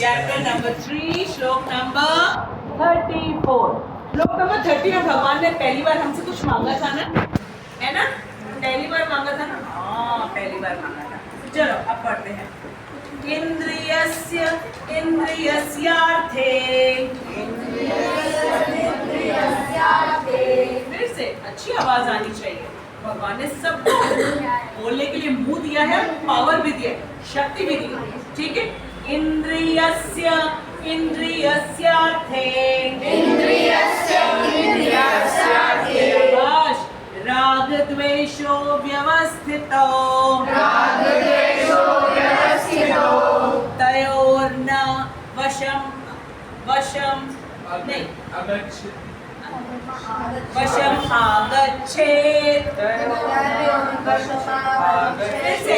Chapter number 3 श्लोक number 34। श्लोक number 30 में भगवान ने पहली बार हमसे कुछ मांगा था ना, है ना? पहली बार मांगा था ना? हाँ, पहली बार मांगा था। चलो अब पढ़ते हैं। इंद्रियस्यार्थे फिर से अच्छी आवाज आनी चाहिए। भगवान ने सबको बोलने के लिए मुंह दिया है, पावर भी दिया है, शक्ति भी दी है। ठीक है? इंद्रियस्यार्थे राग द्वेषो व्यवस्थितो तयोर्न वशम आगच्छेत्। कैसे?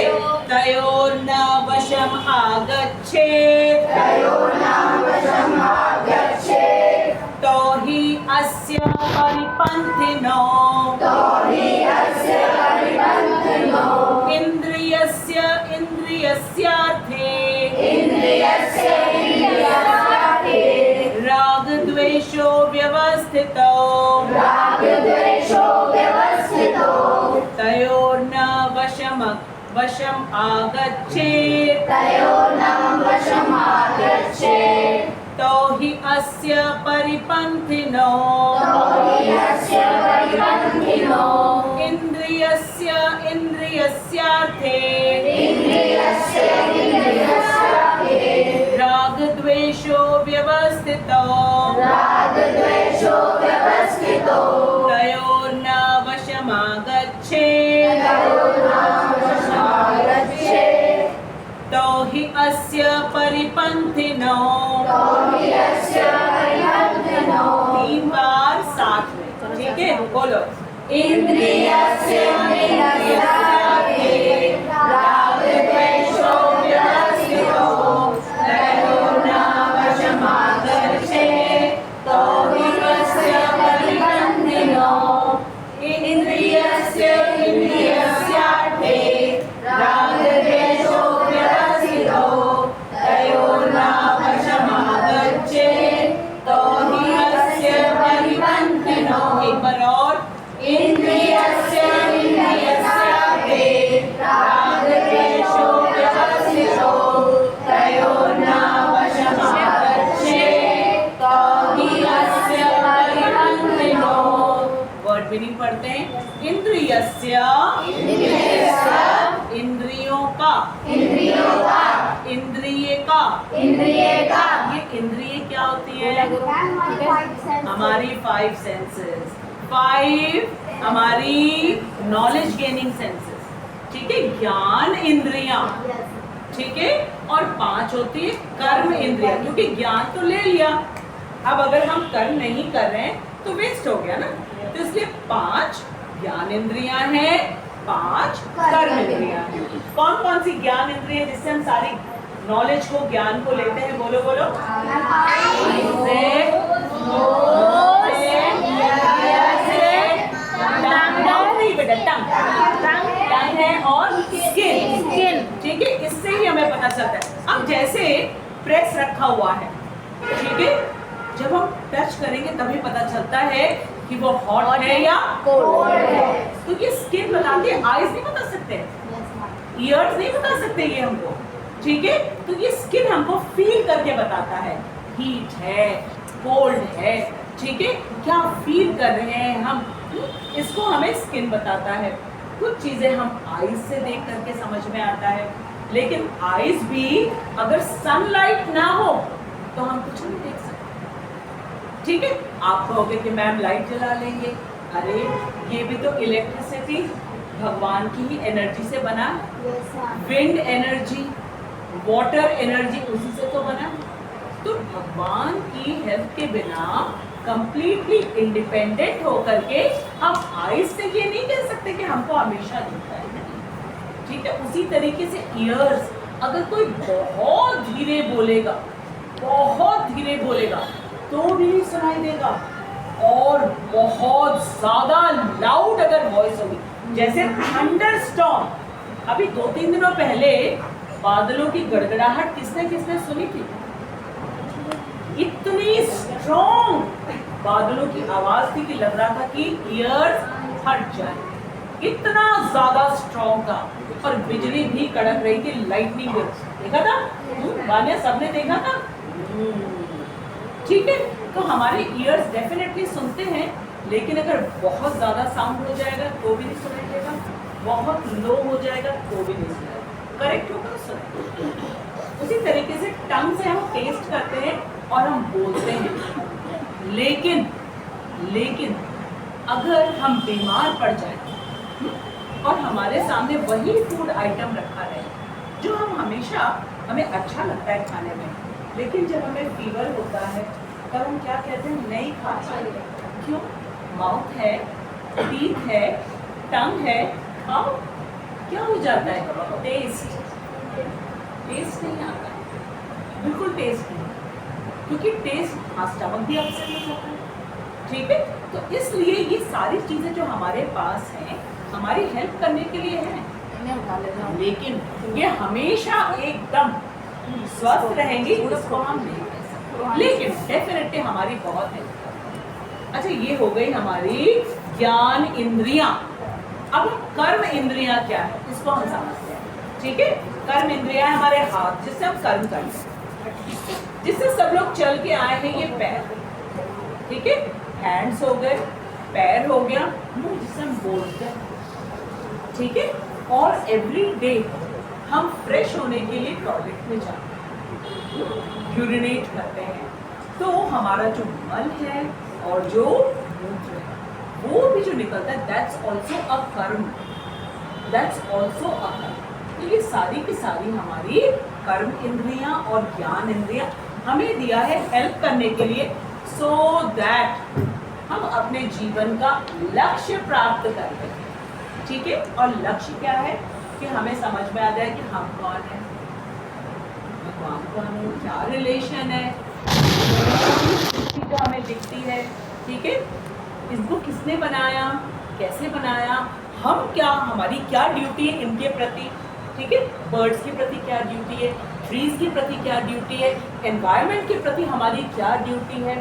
तयोर्न वशम आगच्छेत् तो हि अस्य परिपन्थिनो इंद्रियस्यार्थे राग द्वेषो व्यवस्थितो तयोर्न वशम आगच्छेत् तो हि अस्य परिपन्थिनो इंद्रियस्यार्थे राग द्वेषो व्यवस्थितो तयोर्न वशम आगच्छेत् तो हि अस्य परिपन्थिनो। 3 बार साथ में, ठीक है? बोलो। इंद्रियस्यार्थे राग द्वेषो व्यवस्थितो तयोर्न वशम आगच्छेत् तो हि अस्य परिपन्थिनो। इंद्रियस्यार्थे राग द्वेषो व्यवस्थितो तयोर्न वशम आगच्छेत् तो हि अस्य परिपन्थिनो। एक बार और। इंद्रियस्यार्थे राग द्वेषो व्यवस्थितो तयोर्न वशम आगच्छेत् तो हि अस्य परिपन्थिनो। वर्ड मीनिंग पढ़ते हैं। इंद्रियस्य इंद्रियों का इंद्रिय का ये इंद्रिय क्या होती है? हमारी 5 सेंसेस। 5 हमारी नॉलेज गेनिंग सेंसेस, ठीक है? ज्ञान इंद्रियां, ठीक है? और 5 होती है कर्म इंद्रियां, क्योंकि ज्ञान तो ले लिया, अब अगर हम कर्म नहीं कर रहे हैं तो वेस्ट हो गया ना। तो इसलिए 5 ज्ञान इंद्रियां हैं, 5 कर्म इंद्रियां हैं। कौन कौन सी ज्ञान इंद्रियां जिससे हम सारी नॉलेज को, ज्ञान को लेते हैं? बोलो बोलो। टंग है और स्किन, ठीक है? इससे ही हमें पता चलता है। अब जैसे प्रेस रखा हुआ है, ठीक है? जब हम टच करेंगे तभी पता चलता है कि वो हॉट है या कोल्ड है। तो ये स्किन बताती है, आईज नहीं बता सकते, ईयर्स नहीं बता सकते ये हमको, ठीक है? तो ये स्किन हमको फील करके बताता है, हीट है, कोल्ड है, ठीक है? क्या फील कर रहे हैं हम, इसको हमें स्किन बताता है। कुछ चीजें हम आईज से देख करके समझ में आता है, लेकिन आईज भी अगर सनलाइट ना हो तो हम कुछ नहीं देख सकते, ठीक है? आप कहोगे कि मैम लाइट जला लेंगे, अरे ये भी तो इलेक्ट्रिसिटी भगवान की ही एनर्जी से बना। विंड एनर्जी, वाटर एनर्जी उसी से तो बना। तो भगवान की हेल्प के बिना कंप्लीटली इंडिपेंडेंट होकर के हम आईज से ये नहीं कह सकते कि हमको हमेशा दिखता है, ठीक है? उसी तरीके से ईयर्स, अगर कोई बहुत धीरे बोलेगा तो भी नहीं सुनाई देगा, और बहुत ज्यादा लाउड अगर वॉइस होगी, जैसे थंडर स्टॉर्म। अभी 2-3 दिनों पहले बादलों की गड़गड़ाहट किसने सुनी थी? इतनी स्ट्रॉन्ग बादलों की आवाज थी कि लग रहा था कि ईयर्स फट जाए, इतना ज्यादा स्ट्रॉन्ग था। और बिजली भी कड़क रही थी, लाइटनिंग देखा था वानिया, सबने देखा था। ठीक है, तो हमारे ईयर्स डेफिनेटली सुनते हैं, लेकिन अगर बहुत ज्यादा साउंड हो जाएगा तो भी नहीं सुनाई देगा, बहुत लो हो जाएगा तो भी नहीं सुनाई, करेक्ट होगा, सुनाई। उसी तरीके से टंग से हम टेस्ट करते हैं और हम बोलते हैं, लेकिन अगर हम बीमार पड़ जाए और हमारे सामने वही फूड आइटम रखा रहे जो हम हमेशा हमें अच्छा लगता है खाने में, लेकिन जब हमें फीवर होता है तब हम क्या कहते हैं, नहीं खा सकते। क्यों? माउथ है, टीथ है, टंग है, खाओ, क्या हो जाता है, टेस्ट नहीं आता, बिल्कुल टेस्ट नहीं, क्योंकि टेस्ट स्टमक भी अपसेट हो जाता है। ठीक है, तो इसलिए ये सारी चीजें जो हमारे पास हैं हमारी हेल्प करने के लिए हैं, लेकिन ये हमेशा एकदम स्वस्थ रहेंगी इसको हम नहीं कह सकते, लेकिन डेफिनेटली हमारी बहुत हेल्प। अच्छा, ये हो गई हमारी ज्ञान इंद्रियां। अब कर्म इंद्रियां क्या है इसको हम समझते हैं। ठीक है, कर्म इंद्रियां हमारे हाथ जिससे हम कर्म करते हैं, जिससे सब लोग चल के आए हैं, ये पैर, ठीक है, हैंड्स हो गए, पैर हो गया, मुंह जिससे हम बोलते हैं, ठीक है, और एवरी डे हम फ्रेश होने के लिए टॉयलेट में जाते हैं, यूरिनेट करते हैं, तो हमारा जो मल है और जो मूत्र है वो भी जो निकलता है, दैट्स ऑल्सो अ कर्म, दैट्स ऑल्सो अ कर्म। तो ये सारी की सारी हमारी कर्म इंद्रियां और ज्ञान इंद्रियां हमें दिया है हेल्प करने के लिए, सो दैट हम अपने जीवन का लक्ष्य प्राप्त कर सकें। ठीक है, और लक्ष्य क्या है कि हमें समझ में आ जाए कि हम कौन है, भगवान कौन है, क्या रिलेशन है, जो हमें दिखती है। ठीक है, इसको किसने बनाया, कैसे बनाया, हम क्या, हमारी क्या ड्यूटी है इनके प्रति। ठीक है, बर्ड्स के प्रति क्या ड्यूटी है, ट्रीज के प्रति क्या ड्यूटी है, एनवायरनमेंट के प्रति हमारी क्या ड्यूटी है,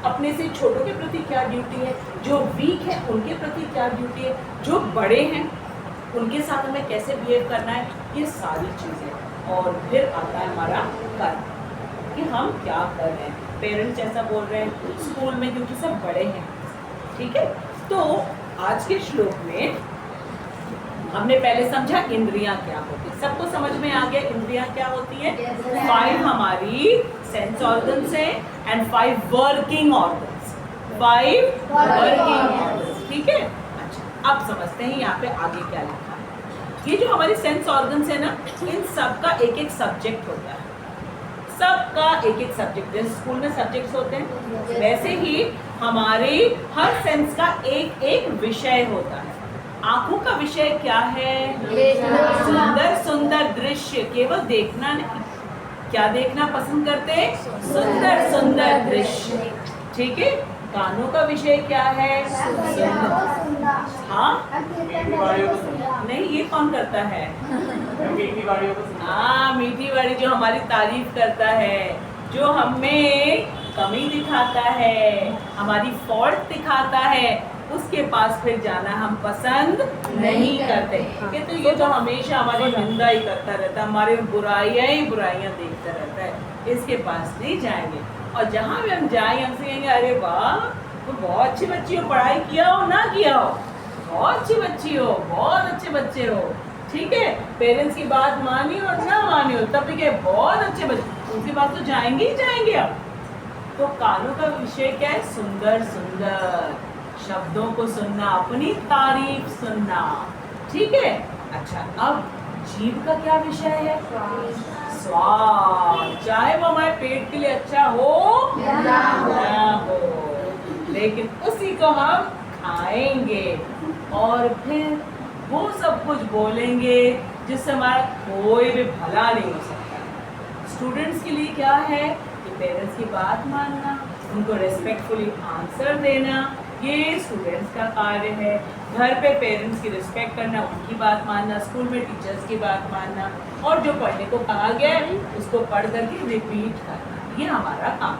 अपने से छोटों के प्रति क्या ड्यूटी है, जो वीक है उनके प्रति क्या ड्यूटी है, जो बड़े हैं उनके साथ हमें कैसे बिहेव करना है, ये सारी चीज़ें। और फिर आता है हमारा कर्म कि हम क्या कर रहे हैं। पेरेंट्स ऐसा बोल रहे हैं स्कूल में क्योंकि सब बड़े हैं। ठीक है, तो आज के श्लोक में हमने पहले समझा इंद्रियां क्या होती है, सबको समझ में आ गया इंद्रियां क्या होती है। 5 हमारी सेंस ऑर्गन्स है and 5 working organs, 5 working organs. ठीक है, अच्छा अब समझते हैं यहाँ पे आगे क्या लिखा है। ये जो हमारी सेंस ऑर्गन्स है ना, इन सब का एक एक सब्जेक्ट होता है, सबका एक एक सब्जेक्ट, जैसे स्कूल में सब्जेक्ट्स होते हैं वैसे ही हमारे हर सेंस का एक एक विषय होता है। आंखों का विषय क्या है, सुंदर सुंदर दृश्य, केवल देखना नहीं, क्या देखना पसंद करते हैं, सुंदर सुंदर दृश्य। ठीक है, कानों का विषय क्या है, हाँ नहीं, ये कौन करता है, हाँ मीठी वाली, जो हमारी तारीफ करता है, जो हमें कमी दिखाता है, हमारी फॉल्ट दिखाता है, उसके पास फिर जाना हम पसंद नहीं करते। कि तो ये तो हमेशा हमारी निंदा ही करता रहता है, हमारे बुराइयां ही बुराइयां देखता रहता है, इसके पास नहीं जाएंगे। और जहाँ भी हम जाएंगे हमसे कहेंगे अरे वाह तो बहुत अच्छी बच्ची हो, पढ़ाई किया हो ना किया हो, बहुत अच्छी बच्ची हो, बहुत अच्छे बच्चे हो। ठीक है, पेरेंट्स की बात मानी और ना मानी हो तब भी कहे बहुत अच्छे बच्चे, उनकी बात तो जाएंगे ही जाएंगे। अब तो कानों का विषय क्या है, सुंदर सुंदर शब्दों को सुनना, अपनी तारीफ सुनना। ठीक है, अच्छा अब जीभ का क्या विषय है, स्वाद, चाहे वो हमारे पेट के लिए अच्छा हो ना हो, लेकिन उसी को हम खाएंगे और फिर वो सब कुछ बोलेंगे जिससे हमारा कोई भी भला नहीं हो सकता। स्टूडेंट्स के लिए क्या है कि पेरेंट्स की बात मानना, उनको रेस्पेक्टफुली आंसर देना, ये स्टूडेंट्स का कार्य है। घर पे पेरेंट्स की रिस्पेक्ट करना, उनकी बात मानना, स्कूल में टीचर्स की बात मानना, और जो पढ़ने को कहा गया है उसको पढ़ करके रिपीट करना, ये हमारा काम।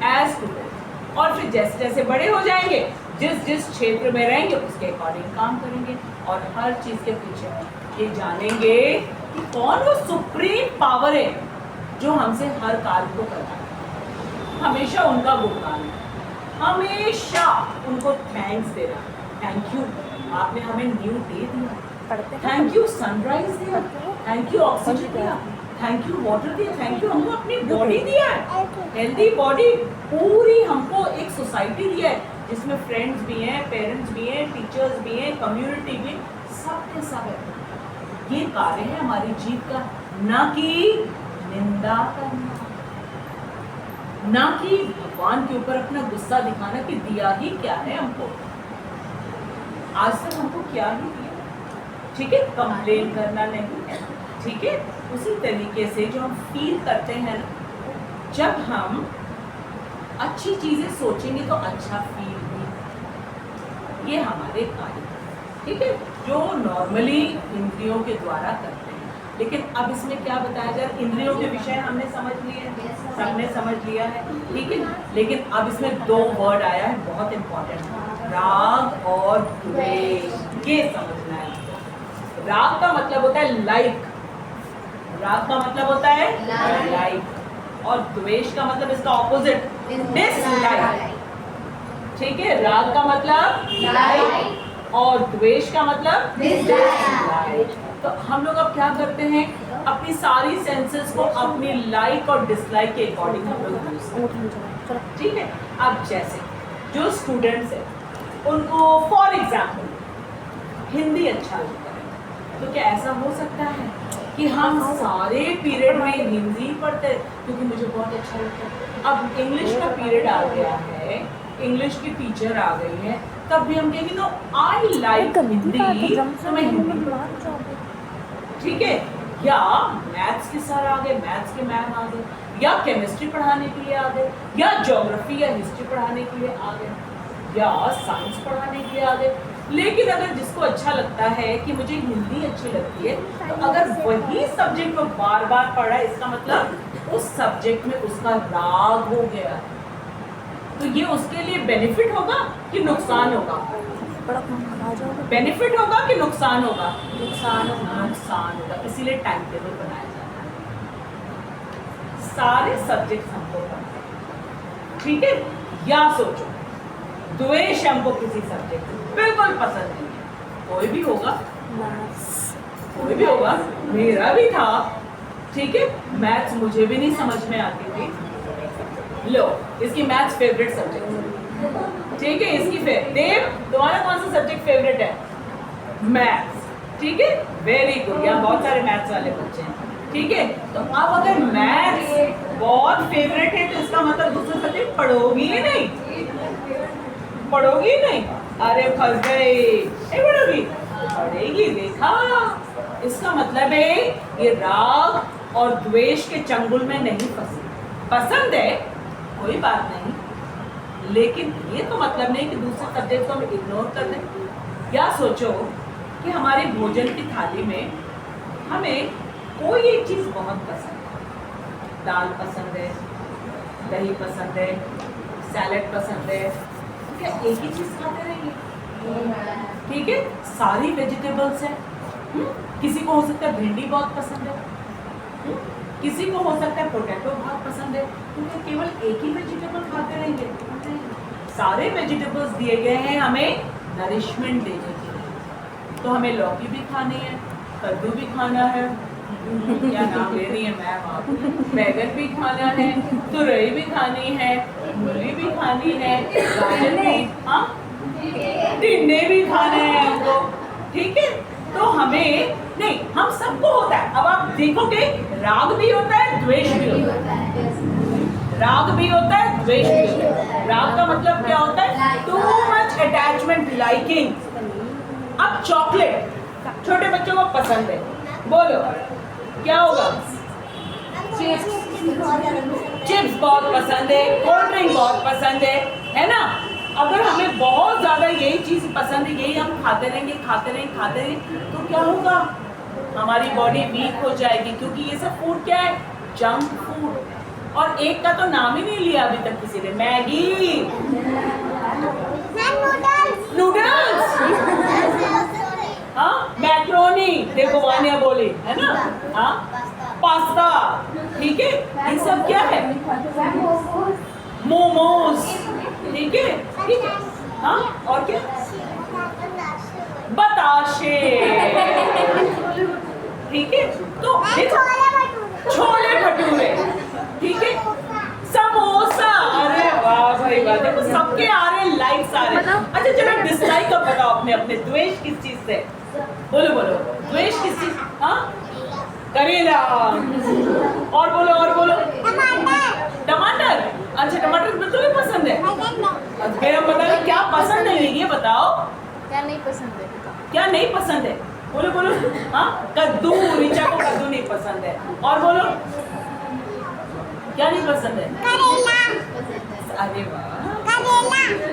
As student. और फिर जैसे जैसे बड़े हो जाएंगे, जिस जिस क्षेत्र में रहेंगे उसके अकॉर्डिंग काम करेंगे, और हर चीज के पीछे ये जानेंगे कि कौन वो सुप्रीम पावर है जो हमसे हर कार्य को करता है। हमेशा उनका गुणगान है, हमेशा उनको थैंक्स देना। थैंक यू, आपने हमें न्यू डे दिया, थैंक यू सनराइज दिया, थैंक यू ऑक्सीजन दिया, थैंक यू वाटर दिया, थैंक यू हमको अपनी बॉडी दिया है, हेल्दी बॉडी, पूरी हमको एक सोसाइटी दिया है जिसमें फ्रेंड्स भी हैं, पेरेंट्स भी हैं, टीचर्स भी हैं, कम्युनिटी भी, सब के सब है। ये कार्य है हमारी जीव का, ना कि निंदा करना, ना कि भगवान के ऊपर अपना गुस्सा दिखाना कि दिया ही क्या है हमको, आज तक हमको क्या ही दिया, ठीक है, कंप्लेन करना नहीं है, ठीक है। उसी तरीके से जो हम फील करते हैं ना, जब हम अच्छी चीजें सोचेंगे तो अच्छा फील भी, ये हमारे कार्य, ठीक है, जो नॉर्मली इंद्रियों के द्वारा करते हैं। लेकिन अब इसमें क्या बताया जाए, इंद्रियों के विषय हमने समझ लिए, सबने समझ लिया है, ठीक है। लेकिन अब इसमें दो वर्ड आया है बहुत इंपॉर्टेंट, राग और द्वेष, ये समझना है। राग का मतलब होता है लाइक, राग का मतलब होता है लाइक, और द्वेष का मतलब इसका ऑपोजिट डिसलाइक, ठीक है। राग का मतलब लाइक और द्वेष का मतलब डिसलाइक। तो हम लोग अब क्या करते हैं, अपनी सारी सेंसेस को अपनी लाइक और डिसलाइक के अकॉर्डिंग हम लोग यूज करते हैं, ठीक है। अब जैसे जो स्टूडेंट्स हैं उनको फॉर एग्जाम्पल हिंदी अच्छा लगता है, तो क्या ऐसा हो सकता है कि हम सारे पीरियड में हिंदी पढ़ते हैं क्योंकि मुझे बहुत अच्छा लगता है। अब इंग्लिश का पीरियड आ गया है, इंग्लिश की टीचर आ गई है, तब भी हम कहेंगे नो आई लाइक हिंदी, तो मैं हिंदी, ठीक है। या मैथ्स के सर आ गए, मैथ्स के मैम आ गए, या केमिस्ट्री पढ़ाने के लिए आ गए, या ज्योग्राफी या हिस्ट्री पढ़ाने के लिए आ गए, या साइंस पढ़ाने के लिए आ गए। लेकिन अगर जिसको अच्छा लगता है कि मुझे हिंदी अच्छी लगती है, तो अगर वही सब्जेक्ट वो बार बार पढ़ा है, इसका मतलब उस सब्जेक्ट में उसका राग हो गया। तो ये उसके लिए बेनिफिट होगा कि नुकसान होगा? बेनिफिट होगा कि नुकसान होगा? नुकसान होगा, नुकसान होगा। इसीलिए टाइम टेबल बनाया जाता है, सारे सब्जेक्ट हमको पढ़ते हैं, ठीक है। या सोचो द्वेष हमको किसी सब्जेक्ट बिल्कुल पसंद नहीं है, कोई भी होगा, कोई भी होगा, मेरा भी था, ठीक है। मैथ्स मुझे भी नहीं समझ में आती थी, लो इसकी मैथ्स फेवरेट सब्जेक्ट, ठीक है। इसकी देव तुम्हारा कौन सा सब्जेक्ट फेवरेट है? मैथ्स, ठीक है, वेरी गुड। यहाँ बहुत सारे मैथ्स वाले बच्चे हैं, ठीक है। तो अब अगर मैथ्स बहुत फेवरेट है तो इसका मतलब दूसरा सब्जेक्ट पढ़ोगी ही नहीं, पढ़ोगी नहीं, अरे फंस गए, नहीं पढ़ोगी, पढ़ेगी, देखा। इसका मतलब है ये राग और द्वेष के चंगुल में नहीं फंसी। पसंद है कोई बात नहीं, लेकिन ये तो मतलब नहीं कि दूसरे सब्जेक्ट को हम इग्नोर कर दें। या सोचो कि हमारे भोजन की थाली में हमें कोई एक चीज़ बहुत पसंद है, दाल पसंद है, दही पसंद है, सैलेड पसंद है, तो क्या एक ही चीज़ खाते रहेंगे? ठीक है, सारी वेजिटेबल्स हैं। किसी को हो सकता है भिंडी बहुत पसंद है, किसी को हो सकता है पोटैटो बहुत पसंद है, तो क्या केवल एक ही वेजिटेबल खाते रहेंगे? सारे वेजिटेबल्स दिए गए हैं हमें नरिशमेंट देने के लिए, तो हमें लौकी भी खानी है, कद्दू भी खाना है, क्या नाम ले रही है मैम आप, बैगन भी खाना है, तुरई भी खानी है, मूली भी खानी है, गाजर भी, हाँ टिंडे भी खाने हैं हमको, ठीक है। तो हमें नहीं, हम सबको होता है। अब आप देखोगे राग भी होता है, द्वेष भी होता है, राग भी होता है, द्वेष भी होता है। राग का मतलब क्या होता है? Too much attachment, liking. अब चॉकलेट छोटे बच्चों को पसंद है, बोलो क्या होगा? चिप्स बहुत पसंद है, कोल्ड ड्रिंक बहुत पसंद है ना। अगर हमें बहुत ज़्यादा यही चीज़ पसंद है, यही हम खाते रहेंगे, तो क्या होगा? हमारी बॉडी वीक हो जाएगी, क्योंकि ये सब फूड क्या है? जंक फूड, और एक का तो नाम ही नहीं लिया अभी तक किसी ने, मैगी, नूडल्स, हाँ, मैक्रोनी, देखो वानिया बोली है ना, हाँ, पास्ता, ठीक है, ये सब क्या है, मोमोज, ठीक है, ठीक है, हाँ, और क्या, बताशे, ठीक है, तो देखो छोले भटूरे, ठीक है, समोसा, अरे वाह भाई वाह, देखो सबके आ रहे हैं, लाइक्स आ रहे हैं। अच्छा चलो डिसलाइक अब बताओ अपने अपने, द्वेष किस चीज से, बोलो बोलो, द्वेष किस चीज, हाँ, करेला, और बोलो, टमाटर, अच्छा टमाटर बिल्कुल भी पसंद है, फिर हम बता रहे क्या पसंद है, ये बताओ क्या नहीं पसंद है, क्या नहीं पसंद है, बोलो, हाँ, कद्दू, ऋचा को कद्दू नहीं पसंद है, और बोलो क्या नहीं पसंद है, अरे वाह,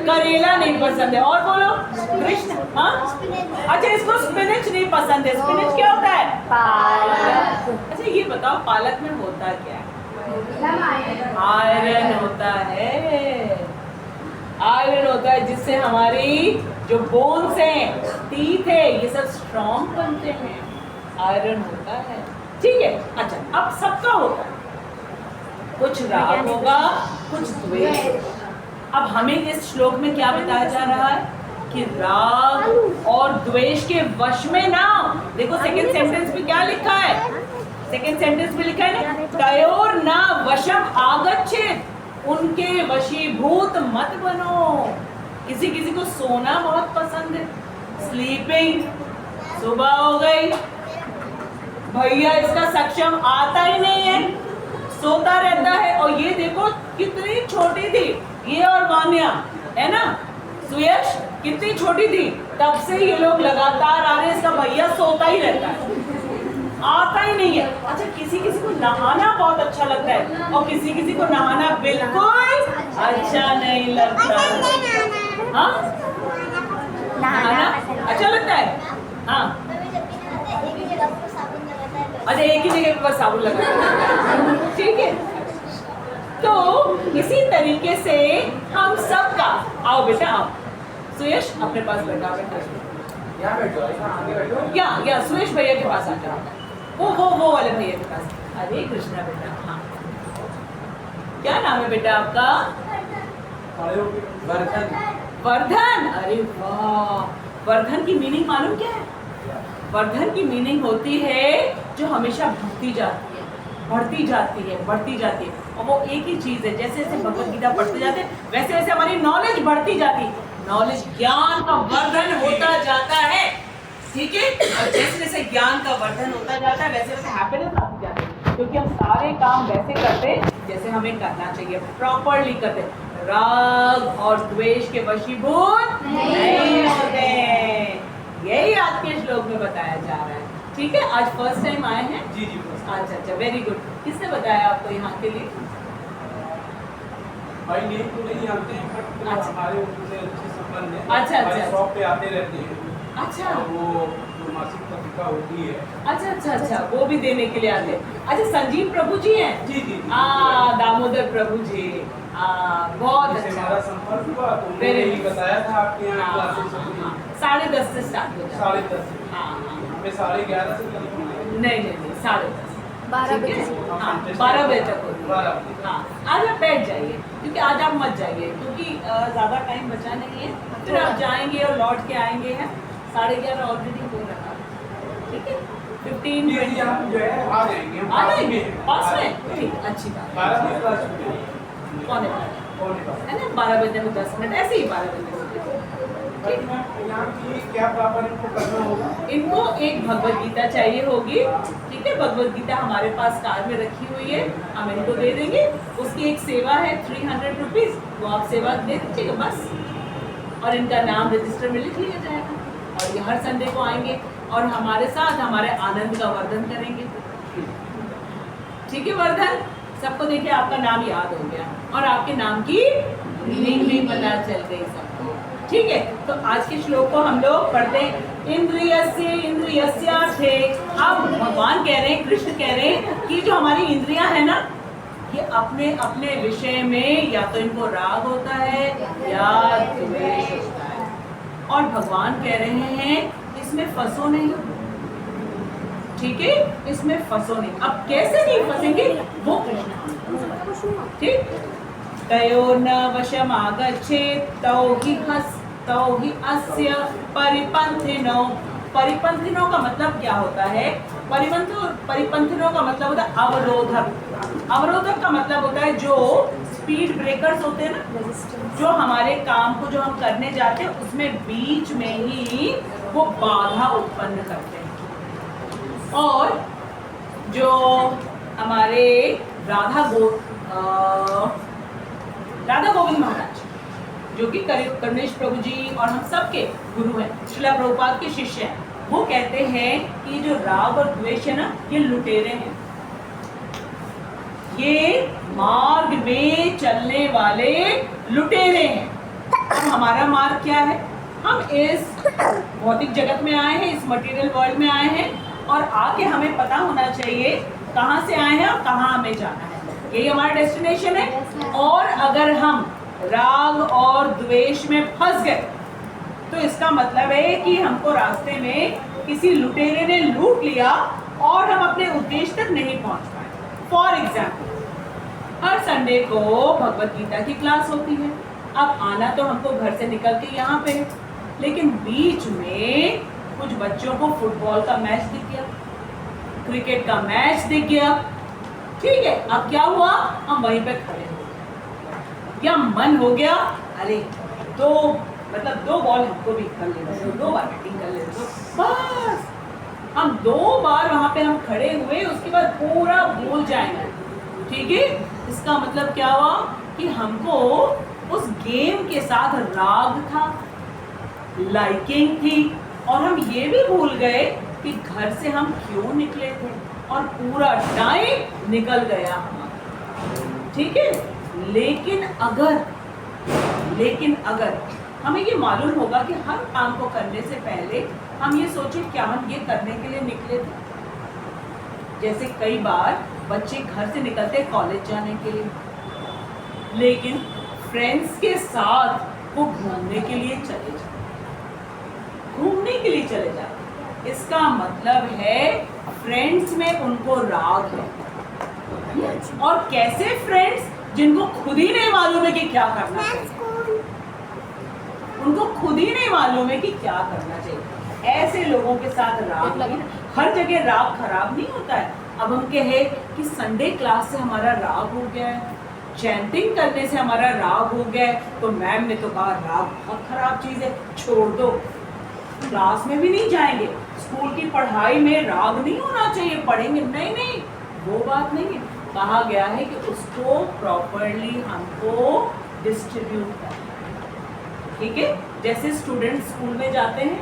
करेला नहीं पसंद है, और बोलो कृष्ण, हाँ, अच्छा इसको स्पिनच नहीं पसंद है, स्पिनच क्या होता है, पालक, अच्छा ये बताओ पालक में होता क्या है, आयरन होता है, आयरन होता है जिससे हमारी जो बोन्स हैं, टीथ है, ये सब स्ट्रॉन्ग बनते हैं, आयरन होता है, ठीक है। अच्छा अब सबका होता है, कुछ राग होगा, कुछ द्वेष। अब हमें इस श्लोक में क्या बताया जा रहा है कि राग और द्वेष के वश में ना, देखो सेकंड सेंटेंस में क्या लिखा है, सेकंड सेंटेंस में लिखा है ना, तयोर न वशम आगच्छेत, उनके वशीभूत मत बनो। किसी किसी को सोना बहुत पसंद है, स्लीपिंग, सुबह हो गई, भैया इसका सक्षम आता ही नहीं है, सोता रहता है, और ये देखो कितनी छोटी थी, ये और वान्या है ना, सुयश कितनी छोटी थी, तब से ये लोग लगातार आ रहे हैं, इसका भैया सोता ही रहता है, आता ही नहीं है। अच्छा किसी किसी को नहाना बहुत अच्छा लगता है, और किसी किसी को नहाना बिल्कुल अच्छा नहीं लगता, हाँ, नहाना अच्छा लगता है, हाँ, अच्छा एक ही जगह पे बस साबुन लगा, ठीक है। तो इसी तरीके से हम सबका, आओ बेटा आओ, सुयश अपने पास बैठा, या सुयश भैया के पास आ जाओ, वो वाले भैया के पास, अरे कृष्णा बेटा, हाँ, क्या नाम है बेटा आपका, वर्धन, अरे वाह, वर्धन की मीनिंग मालूम क्या है, वर्धन की मीनिंग होती है जो हमेशा बढ़ती जाती है, बढ़ती जाती है, बढ़ती जाती है, और वो एक ही चीज है, जैसे जैसे भगवत गीता पढ़ते जाते हैं वैसे वैसे हमारी नॉलेज बढ़ती जाती है, नॉलेज ज्ञान का वर्धन होता जाता है, ठीक है, और जैसे जैसे ज्ञान का वर्धन होता जाता है वैसे वैसे हैप्पीनेस आती जाती है, क्योंकि हम सारे काम वैसे करते जैसे हमें करना चाहिए, प्रॉपरली करते, राग और द्वेष के वशीभूत नहीं होते, यही आज के श्लोक में बताया जा रहा है, ठीक है। आज फर्स्ट टाइम आए हैं, जी, अच्छा, वेरी गुड। किसने बताया आपको यहाँ के लिए, भाई नेम तो नहीं जानते हैं, बट अच्छा, हमारे उनसे अच्छे संबंध है, अच्छा, हमारे शॉप पे आते रहते हैं, अच्छा, वो जो मासिक पत्रिका होती है, अच्छा, वो भी देने के लिए आते हैं। अच्छा संजीव प्रभु जी हैं, जी, दामोदर प्रभु जी, बहुत अच्छा, हमारा संपर्क हुआ तो उन्होंने यही बताया था आपके यहाँ क्लासेस होती हैं 10:30 से स्टार्ट होता है, 10:30, हाँ, हमें 11:30 से नहीं 10:30, 12 बजे से, हाँ 12 बजे तक होती है, 12 बजे, हाँ, आज आप बैठ जाइए, क्योंकि आज आप मत जाइए, क्योंकि ज़्यादा टाइम बचा नहीं है, फिर आप जाएंगे और लौट के आएंगे हैं, 11:30 ऑलरेडी हो रहा है, ठीक है, 15-20 हम जो है आ जाएंगे, हम आ पास जाएंगे, में हैं। पास में, ठीक, अच्छी बात, 12 बजे क्लास शुरू है। पौने है ना, 12 बजे में 10 मिनट, ऐसे ही 12 बजे बट मैम, यहाँ की क्या प्रॉपर इनको करना होगा? इनको एक भगवत गीता चाहिए होगी, ठीक है, भगवत गीता हमारे पास कार में रखी हुई है, हम इनको दे देंगे, उसकी एक सेवा है 300 रुपीज़, वो आप सेवा दे दीजिएगा बस, और इनका नाम रजिस्टर में लिख लिया जाएगा, और ये हर संडे को आएंगे और हमारे साथ हमारे आनंद का वर्धन करेंगे, ठीक है। वर्धन सबको देखिए आपका नाम याद हो गया, और आपके नाम की मीनिंग भी पता चल गई सबको, ठीक है। तो आज के श्लोक को हम लोग पढ़ते हैं, इंद्रियस्य इंद्रियस्यार्थे। अब भगवान कह रहे हैं, कृष्ण कह रहे हैं कि जो हमारी इंद्रियां है ना, ये अपने अपने विषय में या तो इनको राग होता है या द्वेष होता है। और भगवान कह रहे हैं इसमें फंसो नहीं, ठीक है, इसमें फंसो नहीं। अब कैसे नहीं फंसेंगे वो कृष्ण, ठीक। तयो न वशम आगच्छेत् तौ हि अस्य परिपन्थिनो। परिपंथिनों का मतलब क्या होता है? परिपंथिनों का मतलब होता है अवरोधक। अवरोधक का मतलब होता है जो स्पीड ब्रेकर्स होते हैं ना, जो हमारे काम को जो हम करने जाते हैं उसमें बीच में ही वो बाधा उत्पन्न करते हैं। और जो हमारे राधा गोविंद महाराज जो कि करुणेश प्रभु जी और हम सबके गुरु हैं, श्रीला प्रभुपाद के शिष्य हैं, वो कहते हैं कि जो राग और द्वेष है ना, ये लुटेरे हैं, ये मार्ग में चलने वाले लुटेरे हैं। और हमारा मार्ग क्या है? हम इस भौतिक जगत में आए हैं, इस मटेरियल वर्ल्ड में आए हैं, और आके हमें पता होना चाहिए कहाँ से आए हैं और कहाँ हमें जाना है। यही हमारा डेस्टिनेशन है। और अगर हम राग और द्वेष में फंस गए तो इसका मतलब है कि हमको रास्ते में किसी लुटेरे ने लूट लिया और हम अपने उद्देश्य तक नहीं पहुंच पाए। फॉर एग्जाम्पल, हर संडे को भगवत गीता की क्लास होती है। अब आना तो हमको घर से निकल के यहाँ पे है, लेकिन बीच में कुछ बच्चों को फुटबॉल का मैच दिख गया, क्रिकेट का मैच दिख गया, ठीक है। अब क्या हुआ? हम वहीं पे खड़े हो गए, या मन हो गया अरे दो बॉल हमको भी कर लेना, 2 बार बैटिंग कर लेना, बस हम 2 बार वहां पे हम खड़े हुए, उसके बाद पूरा भूल जाएंगे, ठीक है। इसका मतलब क्या हुआ कि हमको उस गेम के साथ राग था, लाइकिंग थी, और हम ये भी भूल गए कि घर से हम क्यों निकले थे, और पूरा टाइम निकल गया हमारा, ठीक है। लेकिन अगर हमें ये मालूम होगा कि हर काम को करने से पहले हम ये सोचें क्या हम ये करने के लिए निकले थे। जैसे कई बार बच्चे घर से निकलते कॉलेज जाने के लिए, लेकिन फ्रेंड्स के साथ वो घूमने के लिए चले जाते। इसका मतलब है फ्रेंड्स में उनको राग है। और कैसे फ्रेंड्स? जिनको खुद ही नहीं मालूम है कि क्या करना चाहिए, उनको खुद ही नहीं मालूम है कि क्या करना चाहिए। ऐसे लोगों के साथ राग नहीं, हर जगह राग खराब नहीं होता है। अब हम कहे कि संडे क्लास से हमारा राग हो गया है, चैंटिंग करने से हमारा राग हो गया है, तो मैम ने तो कहा राग बहुत खराब चीज है, छोड़ दो, क्लास में भी नहीं जाएंगे, स्कूल की पढ़ाई में राग नहीं होना चाहिए, पढ़ेंगे नहीं, वो बात नहीं है। कहा गया है कि उसको प्रॉपरली हमको डिस्ट्रीब्यूट करना, ठीक है। जैसे स्टूडेंट स्कूल में जाते हैं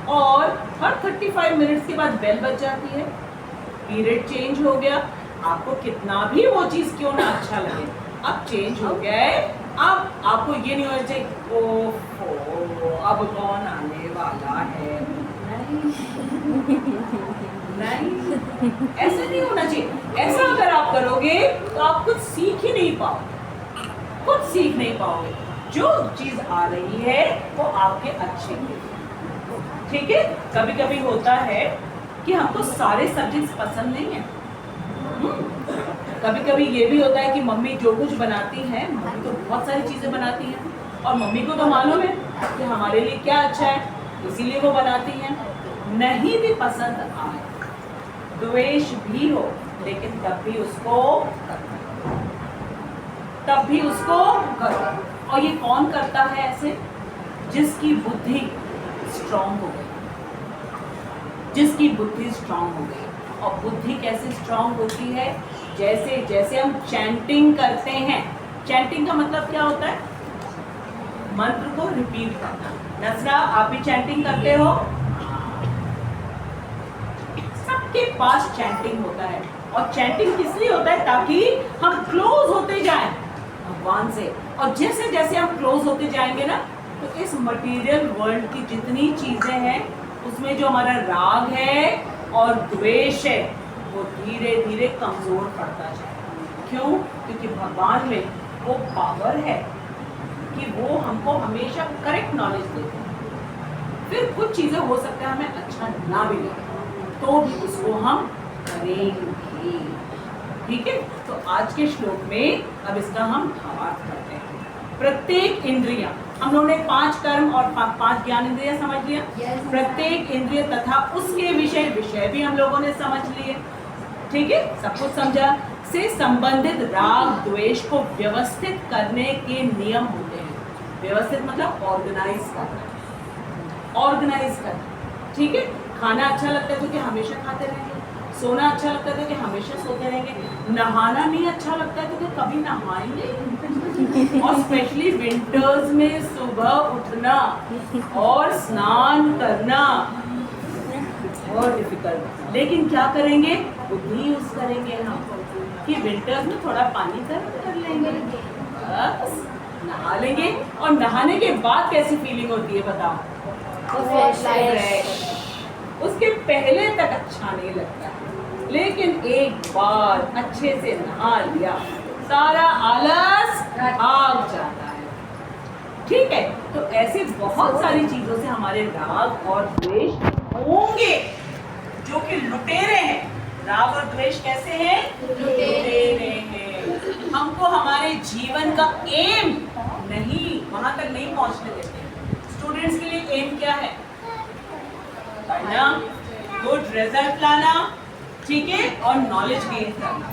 और हर 35 मिनट्स के बाद बेल बज जाती है, पीरियड चेंज हो गया, आपको कितना भी वो चीज़ क्यों ना अच्छा लगे, अब चेंज हो गया है, अब आपको ये नहीं होना चाहिए ओहो अब कौन आने वाला है, नहीं, ऐसे नहीं होना चाहिए। ऐसा अगर आप करोगे तो आप कुछ सीख ही नहीं पाओगे, जो चीज आ रही है वो आपके अच्छे के लिए, ठीक है। कभी कभी होता है कि हमको सारे सब्जेक्ट्स पसंद नहीं है, कभी कभी ये भी होता है कि मम्मी जो कुछ बनाती है, मम्मी तो बहुत सारी चीजें बनाती हैं, और मम्मी को तो मालूम है कि हमारे लिए क्या अच्छा है, इसीलिए वो बनाती हैं। नहीं भी पसंद आए, द्वेष भी हो, लेकिन तब भी उसको करो। और ये कौन करता है ऐसे? जिसकी बुद्धि स्ट्रांग हो गई, और बुद्धि कैसे स्ट्रांग होती है? जैसे जैसे हम चैंटिंग करते हैं, चैंटिंग का मतलब क्या होता है? मंत्र को रिपीट करना। नसरा, आप भी चैंटिंग करते हो? सबके पास चैंटिंग होता है, और चैंटिंग किस लिए होता है? ताकि हम क्लोज होते जाएं भगवान से, और जैसे जैसे हम क्लोज होते जाएंगे ना, तो इस मटेरियल वर्ल्ड की जितनी चीजें हैं उसमें जो हमारा राग है और द्वेष है वो धीरे धीरे कमजोर पड़ता जाएगा। क्यों? क्योंकि भगवान में वो पावर है कि वो हमको हमेशा करेक्ट नॉलेज देते हैं। फिर कुछ चीज़ें हो सकता है हमें अच्छा ना भी लगे तो भी उसको हम करेंगे। ठीक है, तो आज के श्लोक में अब इसका हम भावार्थ करते हैं। प्रत्येक इंद्रिया, हम लोगों ने 5 कर्म और 5 ज्ञान इंद्रिया समझ लिया। प्रत्येक इंद्रिय तथा उसके विषय भी हम लोगों ने समझ लिए। ठीक है, सब कुछ समझा। से संबंधित राग द्वेष को व्यवस्थित करने के नियम होते हैं। व्यवस्थित मतलब ऑर्गेनाइज करना, ऑर्गेनाइज करना। ठीक है, खाना अच्छा लगता है तो क्या हमेशा खाते रहेंगे? सोना अच्छा लगता है तो क्या हमेशा सोते रहेंगे? नहाना नहीं अच्छा लगता है तो क्या कभी नहाएंगे? और स्पेशली विंटर्स में सुबह उठना और स्नान करना और डिफिकल्ट, लेकिन क्या करेंगे? बुद्धि यूज करेंगे हम कि विंटर्स में थोड़ा पानी गर्म कर लेंगे, बस नहा लेंगे। और नहाने के बाद कैसी फीलिंग होती है बताओ? फ्रेश। उसके पहले तक अच्छा नहीं लगता है, लेकिन एक बार अच्छे से नहा लिया सारा आलस भाग जाता है। ठीक है, तो ऐसे बहुत सारी चीजों से हमारे राग और द्वेष होंगे जो कि लुटेरे हैं। राग और द्वेष कैसे हैं? लुटेरे हैं। हमको हमारे जीवन का एम नहीं, वहां तक नहीं पहुंचने देते। स्टूडेंट्स के लिए एम क्या है? पढ़ना, गुड रिजल्ट लाना, ठीक है, और नॉलेज गेन करना।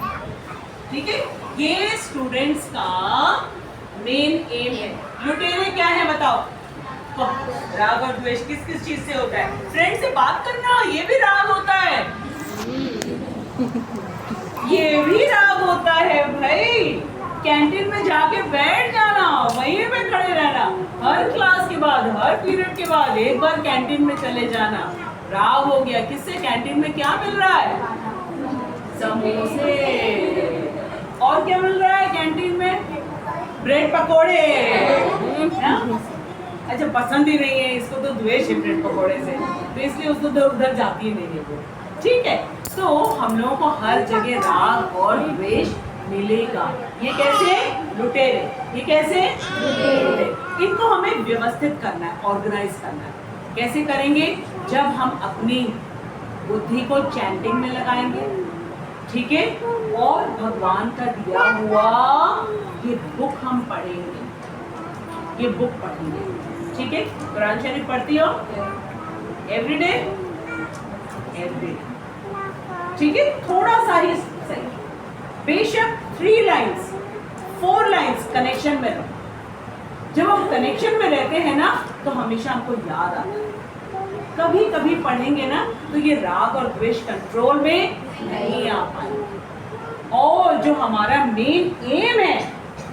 ठीक है, ये स्टूडेंट्स का मेन एम है। लुटेरे क्या है बताओ? राग और द्वेष किस किस चीज से होता है? फ्रेंड से बात करना, ये भी राग होता है। ये भी राग होता है भाई। कैंटीन में जाके बैठ जाना, वहीं पे खड़े रहना, हर क्लास के बाद, हर पीरियड के बाद एक बार कैंटीन में चले जाना, राग हो गया। किससे? कैंटीन में क्या मिल रहा है? समोसे। और क्या मिल रहा है कैंटीन में? ब्रेड पकोड़े। अच्छा, पसंद ही नहीं है इसको, तो द्वेष है ब्रेड पकोड़े से, तो इसलिए उसको तो उधर जाती ही नहीं है वो। ठीक है, तो हम लोगों को हर जगह राग और द्वेष मिलेगा। ये कैसे? लुटेरे। ये कैसे? लुटेरे। इनको हमें व्यवस्थित करना है, ऑर्गेनाइज करना है। कैसे करेंगे? जब हम अपनी बुद्धि को चैंटिंग में लगाएंगे, ठीक है, और भगवान का दिया हुआ ये बुक हम पढ़ेंगे, ये बुक पढ़ेंगे। ठीक है, कुरान शरीफ पढ़ती हो एवरीडे? एवरीडे। ठीक है, थोड़ा सा ही सही, बेशक 3 लाइन्स 4 लाइन्स कनेक्शन में रहो। जब हम कनेक्शन में रहते हैं ना तो हमेशा हमको याद आता है। कभी कभी पढ़ेंगे ना तो ये राग और द्वेष कंट्रोल में नहीं आ पाएंगे, और जो हमारा मेन एम है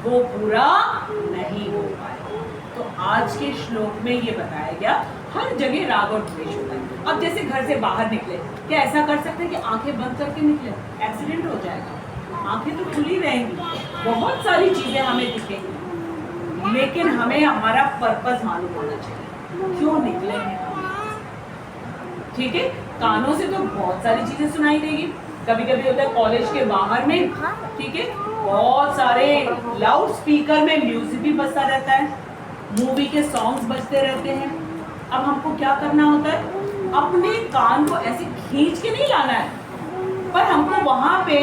वो पूरा नहीं हो पाएगा। तो आज के श्लोक में ये बताया गया हर जगह राग और द्वेष होता है। अब जैसे घर से बाहर निकले, क्या ऐसा कर सकते हैं कि आंखें बंद करके निकले? एक्सीडेंट हो जाएगा। आंखें तो खुली रहेंगी, बहुत सारी चीजें हमें दिखेंगी, लेकिन हमें हमारा पर्पस मालूम होना चाहिए, क्यों निकले हैं हम। ठीक है, कानों से तो बहुत सारी चीजें सुनाई देगी। कभी कभी होता है कॉलेज के बाहर में, ठीक है, बहुत सारे लाउड स्पीकर में म्यूजिक भी बजता रहता है, मूवी के सॉन्ग्स बजते रहते हैं। अब हमको क्या करना होता है? अपने कान को ऐसे खींच के नहीं लाना है, पर हमको वहां पे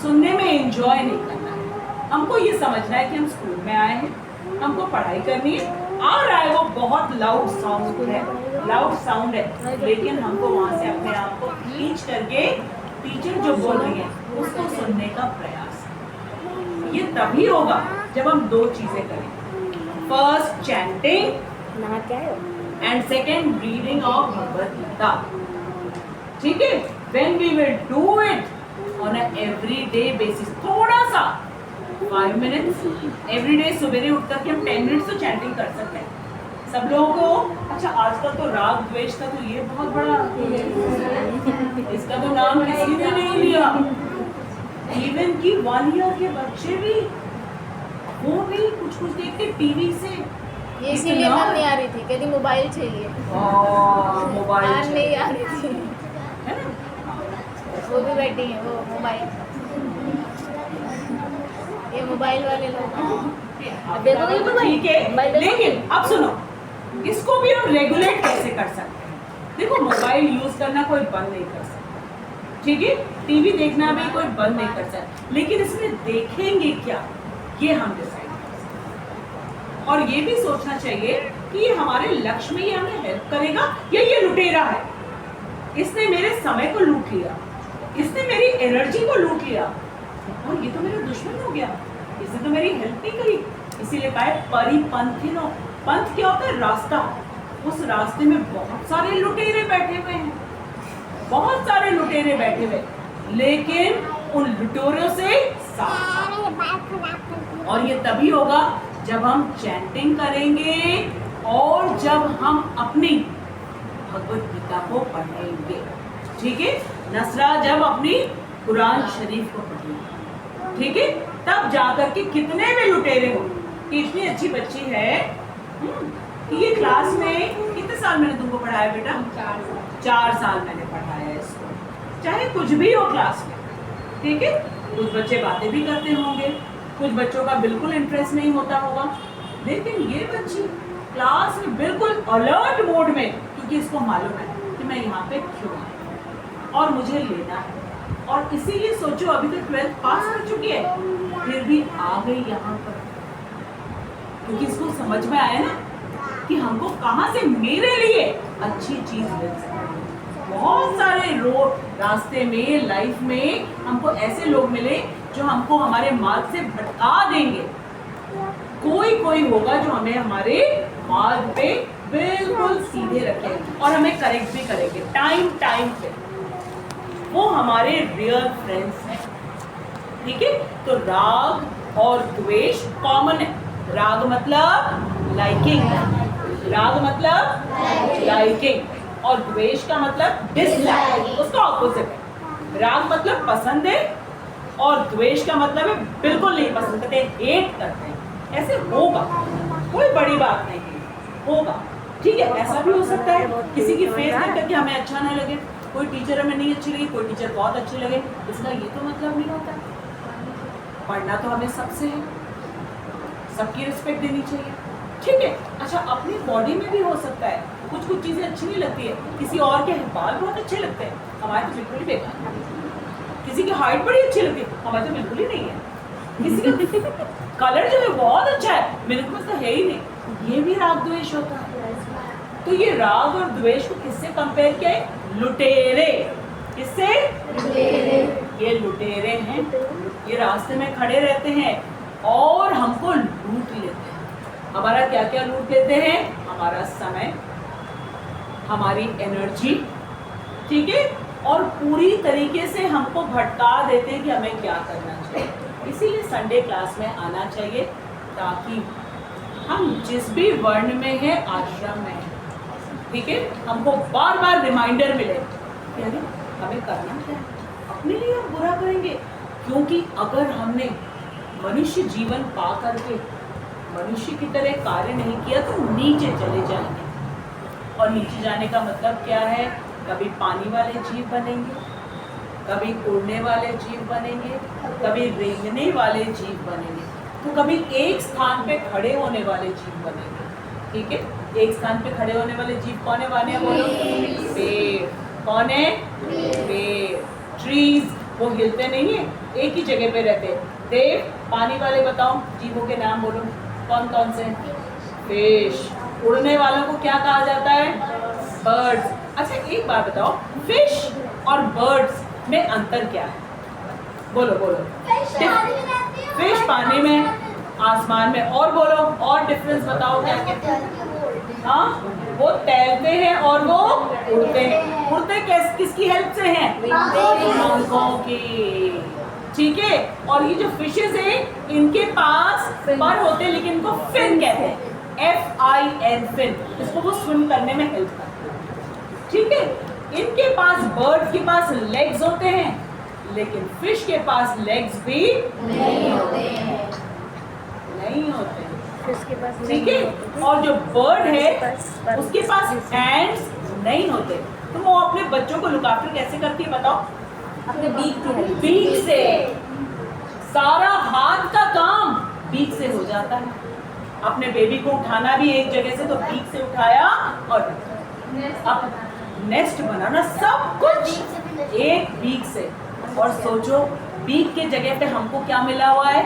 सुनने में एंजॉय नहीं करना है। हमको ये समझना है कि हम स्कूल में आए हैं, हमको पढ़ाई करनी है। आ रहा है वो बहुत लाउड साउंड है, लाउड साउंड है, लेकिन हमको वहां से अपने आप को खींच करके टीचर जो बोल रही है उसको सुनने का प्रयास। ये तभी होगा जब हम 2 चीजें करें, first chanting and second reading of Bhagavad Gita. ठीक है, when we will do it on a everyday basis, थोड़ा सा 5 मिनट्स एवरी डे, सवेरे उठ करके हम 10 मिनट्स तो चैंटिंग कर सकते हैं सब लोगों को। अच्छा, आजकल तो राग द्वेष का तो ये बहुत बड़ा, इसका तो नाम किसी ने नहीं लिया। इवन कि 1 ईयर के बच्चे भी, वो भी कुछ कुछ देखते टीवी से। ये इसीलिए मत नहीं आ रही थी, कहती मोबाइल चाहिए। मोबाइल आज नहीं आ रही थी, है ना? वो भी बैठी है, वो मोबाइल। मोबाइल वाले लोग। देखो ये तो ठीक है, लेकिन अब सुनो, इसको भी हम रेगुलेट कैसे कर सकते हैं। देखो मोबाइल यूज करना कोई बंद नहीं कर सकता, ठीक है, टीवी देखना भी कोई बंद नहीं कर सकता, लेकिन इसमें देखेंगे क्या ये हम डिसाइड कर सकते हैं। और ये भी सोचना चाहिए कि ये हमारे लक्ष्य में ये हमें हेल्प करेगा या ये लुटेरा है। इसने मेरे समय को लूट लिया, इसने मेरी एनर्जी को लूट लिया, और ये तो मेरा दुश्मन हो गया, इसने तो मेरी हेल्प नहीं करी। इसीलिए कहा है परिपंथिनो। पंथ क्या होता है? रास्ता। उस रास्ते में बहुत सारे लुटेरे बैठे हुए हैं, बहुत सारे लुटेरे बैठे हुए, लेकिन उन लुटेरों से सावधान। और ये तभी होगा जब हम चैंटिंग करेंगे और जब हम अपनी भगवत गीता को पढ़ेंगे, ठीक है, नसरा जब अपनी कुरान शरीफ को पढ़ेंगे, ठीक है, तब जाकर के कितने में लुटेरे हो कि इतनी अच्छी बच्ची है कि ये क्लास में कितने साल मैंने तुमको पढ़ाया बेटा? 4 साल मैंने पढ़ाया है इसको, चाहे कुछ भी हो क्लास में, ठीक है। कुछ बच्चे बातें भी करते होंगे, कुछ बच्चों का बिल्कुल इंटरेस्ट नहीं होता होगा, लेकिन ये बच्ची क्लास में बिल्कुल अलर्ट मोड में, क्योंकि इसको मालूम है कि मैं यहाँ पे क्यों आई और मुझे लेना है। और इसीलिए सोचो अभी तो 12th पास कर चुकी है, फिर भी आ गई यहाँ पर, क्योंकि इसको समझ में आया ना कि हमको कहाँ से मेरे लिए अच्छी चीज मिल सकती है। बहुत सारे रोड रास्ते में, लाइफ में हमको ऐसे लोग मिले जो हमको हमारे मार्ग से भटका देंगे। कोई कोई होगा जो हमें हमारे मार्ग पे बिल्कुल सीधे रखेगा और हमें करेक्ट भी करेंगे टाइम टाइम पे। वो हमारे रियल फ्रेंड्स हैं, ठीक है। तो राग और द्वेष कॉमन है। राग मतलब लाइकिंग, राग मतलब लाइकिंग, और द्वेष का मतलब डिसलाइक, उसका ऑपोजिट है। राग मतलब पसंद है और द्वेष का मतलब है बिल्कुल नहीं पसंद करते, हेट करते हैं। ऐसे होगा, कोई बड़ी बात नहीं है, होगा, ठीक है। ऐसा भी हो सकता है किसी की फेस देख करके हमें अच्छा ना लगे, कोई टीचर हमें नहीं अच्छी लगी, कोई टीचर बहुत अच्छी लगे, इसका ये तो मतलब नहीं होता। पढ़ना तो हमें सबसे है, सबकी रिस्पेक्ट देनी चाहिए, ठीक है। अच्छा, अपनी बॉडी में भी हो सकता है कुछ कुछ चीजें अच्छी नहीं लगती है, किसी और के बाल बहुत अच्छे लगते हैं, हमारे तो बिल्कुल ही बेकार है। किसी की हाइट बड़ी अच्छी लगती है, हमारे तो बिल्कुल ही नहीं है। किसी का कलर जो है बहुत अच्छा है, मेरे को तो है ही नहीं। ये भी राग द्वेष होता है। तो ये राग और द्वेष को किससे कंपेयर किया है? लुटेरे। किससे? लुटेरे। ये लुटेरे हैं, ये रास्ते में खड़े रहते हैं और हमको लूट लेते हैं। हमारा क्या क्या लूट लेते हैं? हमारा समय, हमारी एनर्जी, ठीक है, और पूरी तरीके से हमको भटका देते हैं कि हमें क्या करना चाहिए। इसीलिए संडे क्लास में आना चाहिए, ताकि हम जिस भी वर्ण में है, आश्रम में है, ठीक है, हमको बार बार रिमाइंडर मिले कि अरे हमें करना क्या है। अपने लिए हम बुरा करेंगे, क्योंकि अगर हमने मनुष्य जीवन पा करके मनुष्य की तरह कार्य नहीं किया तो नीचे चले जाएंगे। और नीचे जाने का मतलब क्या है? कभी पानी वाले जीव बनेंगे, कभी उड़ने वाले जीव बनेंगे, कभी रेंगने वाले जीव बनेंगे, तो कभी एक स्थान पे खड़े होने वाले जीव बनेंगे, ठीक है। एक स्थान पे खड़े होने वाले जीव कौन है? वाने बोलो। पेड़। कौन है? पेड़, ट्रीज। वो हिलते नहीं है, एक ही जगह पे रहते। देव। पानी वाले बताओ, जीवों के नाम बोलो, कौन कौन से? फिश। उड़ने वालों को क्या कहा जाता है? बर्ड्स। अच्छा एक बात बताओ, फिश और बर्ड्स में अंतर क्या है? बोलो बोलो। फिश पानी में, आसमान में, और बोलो, और डिफरेंस बताओ क्या क्या? हाँ, वो तैरते हैं और वो उड़ते हैं। उड़ते किसकी हेल्प से हैं? पंखों की, ठीक है। और ये जो फिशेस हैं, इनके पास पर होते हैं, लेकिन इनको फिन कहते हैं, FIN, फिन। इसको वो स्विम करने में हेल्प करते हैं, ठीक है। इनके पास, बर्ड्स के पास लेग्स होते हैं, लेकिन फिश के पास लेग्स भी नहीं होते हैं, नहीं होते हैं, ठीक है। और जो बर्ड है उसके पास हैंड्स नहीं होते, तो वो अपने बच्चों को लुक आफ्टर कैसे करती है बताओ? अपने बीक की हेल्प, बीक से। सारा हाथ का काम बीक से हो जाता है। अपने बेबी को उठाना भी एक जगह से, तो बीक से उठाया और अब नेस्ट बनाना सब कुछ एक बीक से। और सोचो बीक के जगह पे हमको क्या मिला हुआ है?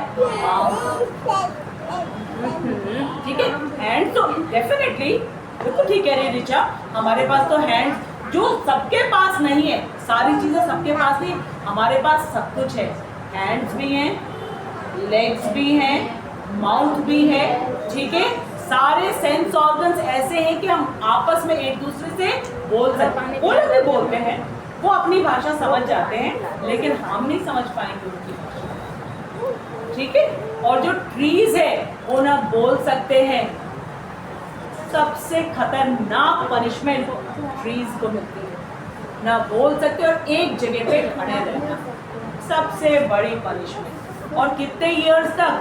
ठीक है, हैंड तो डेफिनेटली बिल्कुल ठीक कह रही है रिचा, हमारे पास तो हैंड जो सबके पास नहीं है, सारी चीजें सबके पास नहीं, हमारे पास सब कुछ है। हैंड्स भी हैं, लेग्स भी हैं, माउथ भी है, ठीक है। सारे सेंस ऑर्गन्स ऐसे हैं कि हम आपस में एक दूसरे से बोल सकते हैं। वो लोग भी बोलते हैं, वो अपनी भाषा समझ जाते हैं, लेकिन हम नहीं समझ पाएंगे उनकी भाषा, ठीक है। और जो ट्रीज है वो ना बोल सकते हैं। सबसे खतरनाक पनिशमेंट ट्रीज को मिलती है, ना बोल सकते और एक जगह पे खड़े रहना, सबसे बड़ी पनिशमेंट। और कितने इयर्स तक?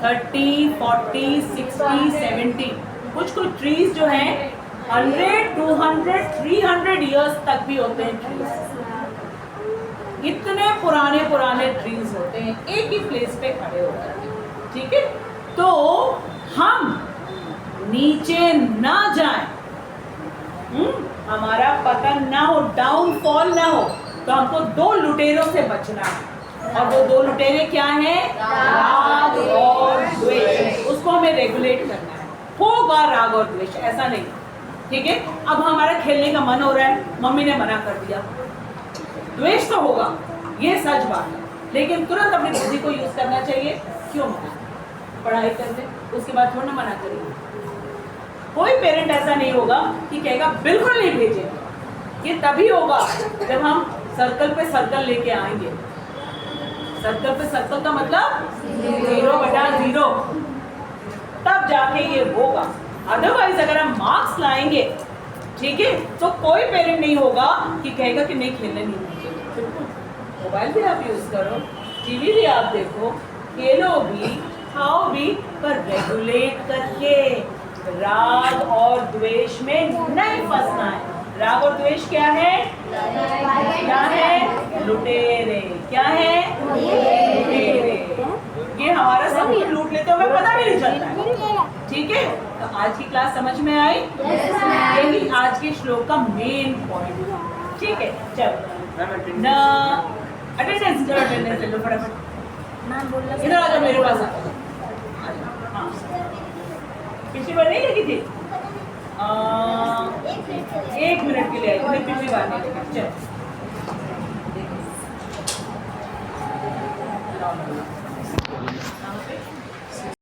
30, 40, 60, 70। कुछ कुछ ट्रीज जो हैं 100, 200, 300 इयर्स तक भी होते हैं ट्रीज। इतने पुराने पुराने ट्रीज होते हैं, एक ही प्लेस पे खड़े होते हैं, ठीक है। तो हम नीचे ना जाएं, हमारा पतन ना हो, डाउनफॉल ना हो, तो हमको दो लुटेरों से बचना है। और वो दो लुटेरे क्या हैं? राग और द्वेष। उसको हमें रेगुलेट करना है। होगा राग और द्वेष, ऐसा नहीं, ठीक है। अब हमारा खेलने का मन हो रहा है, मम्मी ने मना कर दिया, द्वेष तो होगा, ये सच बात है, लेकिन तुरंत अपनी बुद्धि को यूज करना चाहिए। क्यों मना? पढ़ाई कर ले, उसके बाद थोड़ा मना करेंगे। कोई पेरेंट ऐसा नहीं होगा कि कहेगा बिल्कुल नहीं भेजेंगे। ये तभी होगा जब हम सर्कल पे सर्कल लेके आएंगे। सर्कल पे सर्कल का मतलब 0/0, तब जाके ये होगा। अदरवाइज अगर हम मार्क्स लाएंगे, ठीक है, तो कोई पेरेंट नहीं होगा कि कहेगा कि नहीं खेलने नहीं भेजेंगे। मोबाइल भी आप यूज करो, टीवी भी आप देखो, खेलो भी, खाओ भी, पर रेगुलेट करके। राग और द्वेष में नहीं फंसना है। राग और द्वेष क्या है? क्या है? लुटेरे। क्या है? लुटेरे। ये हमारा सब कुछ लूट लेते हुए पता भी नहीं चलता है, ठीक है। तो आज की क्लास समझ में आई? यही आज के श्लोक का मेन पॉइंट है, ठीक है। चलो ना अटेंडेंस, चलो अटेंडेंस ले लो फटाफट। इधर आ जाओ, मेरे पास आ जाओ। हाँ, पिछली बार नहीं लगी थी? 1 मिनट के लिए आई थी, पिछली बार नहीं लगी। चलो